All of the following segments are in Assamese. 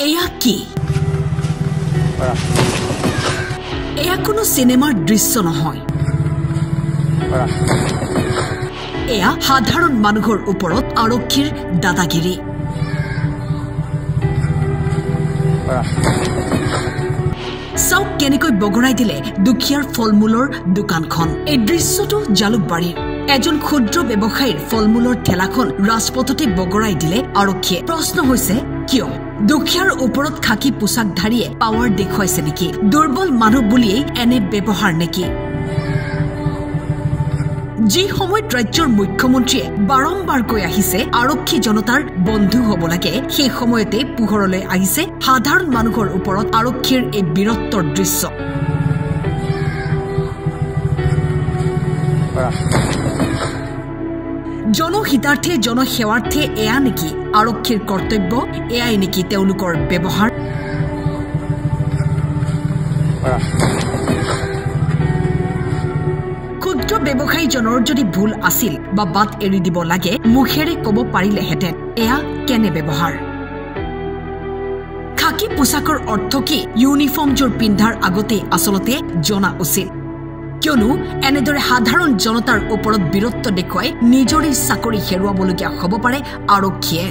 এয়া কি? এয়া কোনো সিনেমাৰ দৃশ্য নহয়। এয়া সাধাৰণ মানুহৰ ওপৰত আৰক্ষীৰ দাদাগিৰি। চাওক কেনেকৈ বগৰাই দিলে দুখীয়াৰ ফলমূলৰ দোকানখন। এই দৃশ্যটো জালুকবাৰীৰ এজন ক্ষুদ্ৰ ব্যৱসায়ীৰ ফলমূলৰ ঠেলাখন ৰাজপথতে বগৰাই দিলে আৰক্ষীয়ে। প্ৰশ্ন হৈছে কিয়? দুখীয়াৰ ওপৰত খাকী পোছাকধাৰীয়ে পাৱাৰ দেখুৱাইছে নেকি? দুৰ্বল মানুহ বুলিয়েই এনে ব্যৱহাৰ নেকি? যি সময়ত ৰাজ্যৰ মুখ্যমন্ত্ৰীয়ে বাৰম্বাৰ কৈ আহিছে আৰক্ষী জনতাৰ বন্ধু হ'ব লাগে, সেই সময়তে পোহৰলৈ আহিছে সাধাৰণ মানুহৰ ওপৰত আৰক্ষীৰ এই বীৰত্বৰ দৃশ্য। জনহিতাৰ্থে জনসেৱাৰ্থে এয়া নেকি আৰক্ষীৰ কৰ্তব্য? এয়াই নেকি তেওঁলোকৰ ব্যৱহাৰ? ক্ষুদ্ৰ ব্যৱসায়ীজনৰ যদি ভুল আছিল বা বাট এৰি দিব লাগে মুখেৰে ক'ব পাৰিলেহেঁতেন। এয়া কেনে ব্যৱহাৰ? খাকী পোছাকৰ অৰ্থ কি ইউনিফৰ্মযোৰ পিন্ধাৰ আগতে আচলতে জনা উচিত। কিয়নো এনেদৰে সাধাৰণ জনতাৰ ওপৰত বীৰত্ব দেখুৱাই নিজৰে চাকৰি হেৰুৱাবলগীয়া হ'ব পাৰে আৰক্ষীয়ে।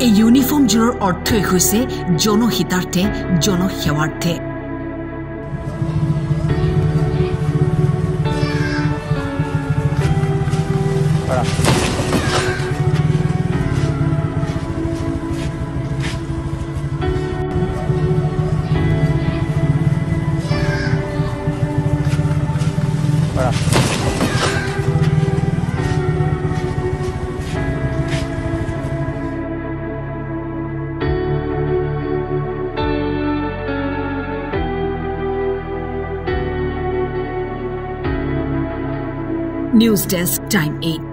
এই ইউনিফৰ্মযোৰৰ অৰ্থই হৈছে জনহিতাৰ্থে জনসেৱাৰ্থে। News Desk, Time 8.